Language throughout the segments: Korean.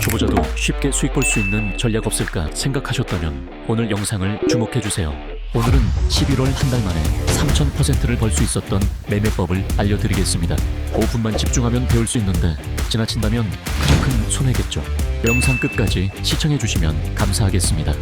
초보자도 쉽게 수익 볼 수 있는 전략 없을까 생각하셨다면 오늘 영상을 주목해주세요. 오늘은 11월 한 달 만에 3000%를 벌 수 있었던 매매법을 알려드리겠습니다. 5분만 집중하면 배울 수 있는데 지나친다면 가장 큰 손해겠죠. 영상 끝까지 시청해주시면 감사하겠습니다.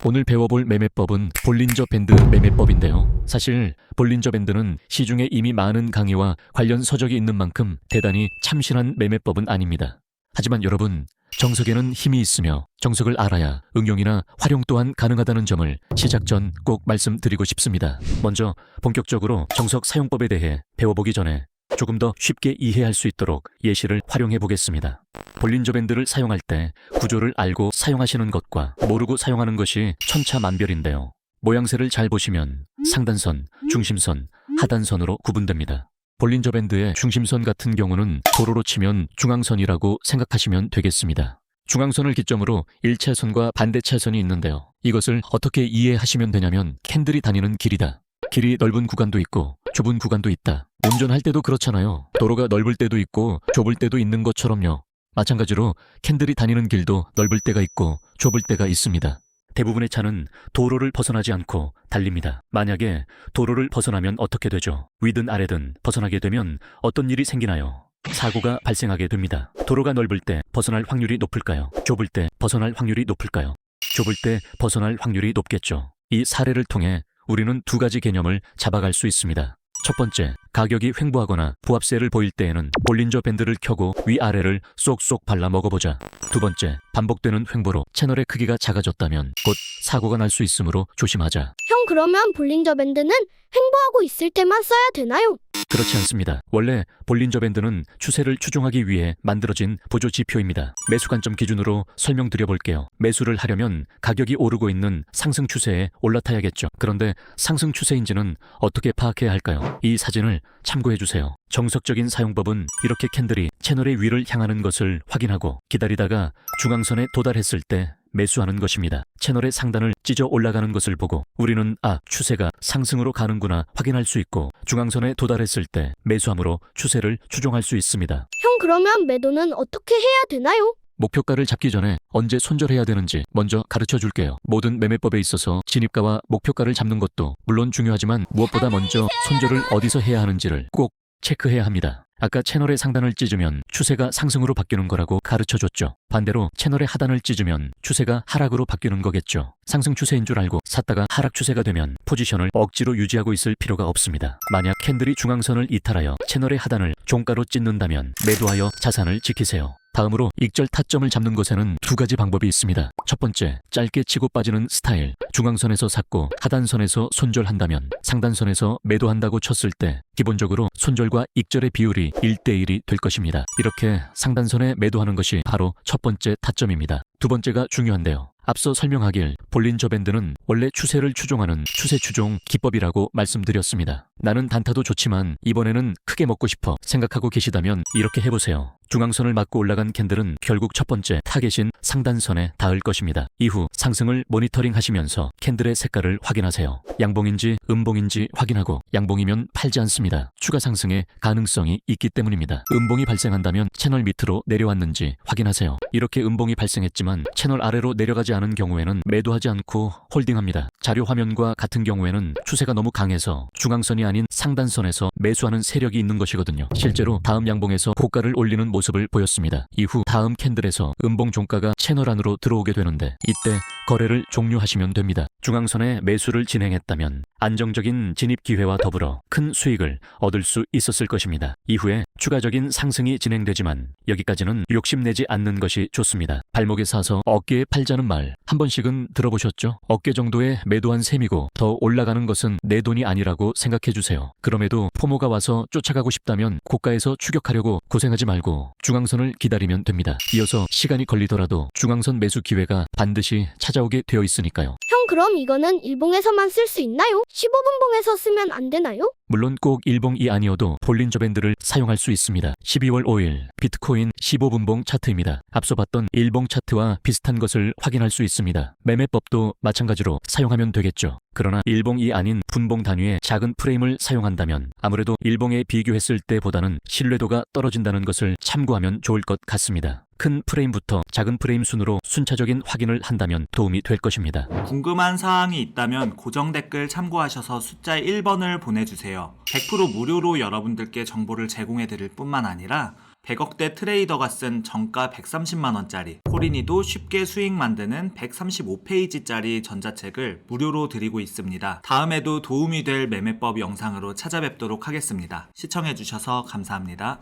오늘 배워볼 매매법은 볼린저 밴드 매매법인데요. 사실 볼린저 밴드는 시중에 이미 많은 강의와 관련 서적이 있는 만큼 대단히 참신한 매매법은 아닙니다. 하지만 여러분, 정석에는 힘이 있으며 정석을 알아야 응용이나 활용 또한 가능하다는 점을 시작 전 꼭 말씀드리고 싶습니다. 먼저 본격적으로 정석 사용법에 대해 배워보기 전에 조금 더 쉽게 이해할 수 있도록 예시를 활용해 보겠습니다. 볼린저 밴드를 사용할 때 구조를 알고 사용하시는 것과 모르고 사용하는 것이 천차만별인데요. 모양새를 잘 보시면 상단선, 중심선, 하단선으로 구분됩니다. 볼린저 밴드의 중심선 같은 경우는 도로로 치면 중앙선이라고 생각하시면 되겠습니다. 중앙선을 기점으로 1차선과 반대차선이 있는데요. 이것을 어떻게 이해하시면 되냐면 캔들이 다니는 길이다. 길이 넓은 구간도 있고 좁은 구간도 있다. 운전할 때도 그렇잖아요. 도로가 넓을 때도 있고 좁을 때도 있는 것처럼요. 마찬가지로 캔들이 다니는 길도 넓을 때가 있고 좁을 때가 있습니다. 대부분의 차는 도로를 벗어나지 않고 달립니다. 만약에 도로를 벗어나면 어떻게 되죠? 위든 아래든 벗어나게 되면 어떤 일이 생기나요? 사고가 발생하게 됩니다. 도로가 넓을 때 벗어날 확률이 높을까요? 좁을 때 벗어날 확률이 높을까요? 좁을 때 벗어날 확률이 높겠죠. 이 사례를 통해 우리는 두 가지 개념을 잡아갈 수 있습니다. 첫 번째, 가격이 횡보하거나 부합세를 보일 때에는 볼린저 밴드를 켜고 위아래를 쏙쏙 발라 먹어보자. 두 번째, 반복되는 횡보로 채널의 크기가 작아졌다면 곧 사고가 날 수 있으므로 조심하자. 형, 그러면 볼린저 밴드는 횡보하고 있을 때만 써야 되나요? 그렇지 않습니다. 원래 볼린저 밴드는 추세를 추종하기 위해 만들어진 보조 지표입니다. 매수 관점 기준으로 설명드려 볼게요. 매수를 하려면 가격이 오르고 있는 상승 추세에 올라타야겠죠. 그런데 상승 추세인지는 어떻게 파악해야 할까요? 이 사진을 참고해 주세요. 정석적인 사용법은 이렇게 캔들이 채널의 위를 향하는 것을 확인하고 기다리다가 중앙선에 도달했을 때 매수하는 것입니다. 채널의 상단을 찢어 올라가는 것을 보고 우리는 추세가 상승으로 가는구나 확인할 수 있고 중앙선에 도달했을 때 매수함으로 추세를 추종할 수 있습니다. 형, 그러면 매도는 어떻게 해야 되나요? 목표가를 잡기 전에 언제 손절해야 되는지 먼저 가르쳐 줄게요. 모든 매매법에 있어서 진입가와 목표가를 잡는 것도 물론 중요하지만 무엇보다 먼저 손절을 어디서 해야 하는지를 꼭 체크해야 합니다. 아까 채널의 상단을 찢으면 추세가 상승으로 바뀌는 거라고 가르쳐줬죠. 반대로 채널의 하단을 찢으면 추세가 하락으로 바뀌는 거겠죠. 상승 추세인 줄 알고 샀다가 하락 추세가 되면 포지션을 억지로 유지하고 있을 필요가 없습니다. 만약 캔들이 중앙선을 이탈하여 채널의 하단을 종가로 찢는다면 매도하여 자산을 지키세요. 다음으로 익절 타점을 잡는 것에는 두 가지 방법이 있습니다. 첫 번째, 짧게 치고 빠지는 스타일. 중앙선에서 샀고 하단선에서 손절한다면 상단선에서 매도한다고 쳤을 때 기본적으로 손절과 익절의 비율이 1대1이 될 것입니다. 이렇게 상단선에 매도하는 것이 바로 첫 번째 타점입니다. 두 번째가 중요한데요. 앞서 설명하길 볼린저 밴드는 원래 추세를 추종하는 추세 추종 기법이라고 말씀드렸습니다. 나는 단타도 좋지만 이번에는 크게 먹고 싶어 생각하고 계시다면 이렇게 해보세요. 중앙선을 맞고 올라간 캔들은 결국 첫 번째 타겟인 상단선에 닿을 것입니다. 이후 상승을 모니터링 하시면서 캔들의 색깔을 확인하세요. 양봉인지 음봉인지 확인하고 양봉이면 팔지 않습니다. 추가 상승의 가능성이 있기 때문입니다. 음봉이 발생한다면 채널 밑으로 내려왔는지 확인하세요. 이렇게 음봉이 발생했지만 채널 아래로 내려가지 않은 경우에는 매도하지 않고 홀딩합니다. 자료 화면과 같은 경우에는 추세가 너무 강해서 중앙선이 아닌 상단선에서 매수하는 세력이 있는 것이거든요. 실제로 다음 양봉에서 고가를 올리는 모습을 보였습니다. 이후 다음 캔들에서 음봉 종가가 채널 안으로 들어오게 되는데 이때 거래를 종료하시면 됩니다. 중앙선에 매수를 진행했다면 안정적인 진입 기회와 더불어 큰 수익을 얻을 수 있었을 것입니다. 이후에 추가적인 상승이 진행되지만 여기까지는 욕심내지 않는 것이 좋습니다. 발목에 사서 어깨에 팔자는 말 한 번씩은 들어보셨죠? 어깨 정도의 매도한 셈이고 더 올라가는 것은 내 돈이 아니라고 생각해 주세요. 그럼에도 포모가 와서 쫓아가고 싶다면 고가에서 추격하려고 고생하지 말고 중앙선을 기다리면 됩니다. 이어서 시간이 걸리더라도 중앙선 매수 기회가 반드시 찾아오게 되어 있으니까요. 형, 그럼 이거는 일봉에서만 쓸 수 있나요? 15분봉에서 쓰면 안 되나요? 물론 꼭 일봉이 아니어도 볼린저 밴드를 사용할 수 있습니다. 12월 5일 비트코인 15분봉 차트입니다. 앞서 봤던 일봉 차트와 비슷한 것을 확인할 수 있습니다. 매매법도 마찬가지로 사용하면 되겠죠. 그러나 일봉이 아닌 분봉 단위의 작은 프레임을 사용한다면 아무래도 일봉에 비교했을 때보다는 신뢰도가 떨어진다는 것을 참고하면 좋을 것 같습니다. 큰 프레임부터 작은 프레임 순으로 순차적인 확인을 한다면 도움이 될 것입니다. 궁금한 사항이 있다면 고정 댓글 참고하셔서 숫자 1번을 보내주세요. 100% 무료로 여러분들께 정보를 제공해 드릴 뿐만 아니라 100억대 트레이더가 쓴 정가 130만원짜리 코린이도 쉽게 수익 만드는 135페이지짜리 전자책을 무료로 드리고 있습니다. 다음에도 도움이 될 매매법 영상으로 찾아뵙도록 하겠습니다. 시청해주셔서 감사합니다.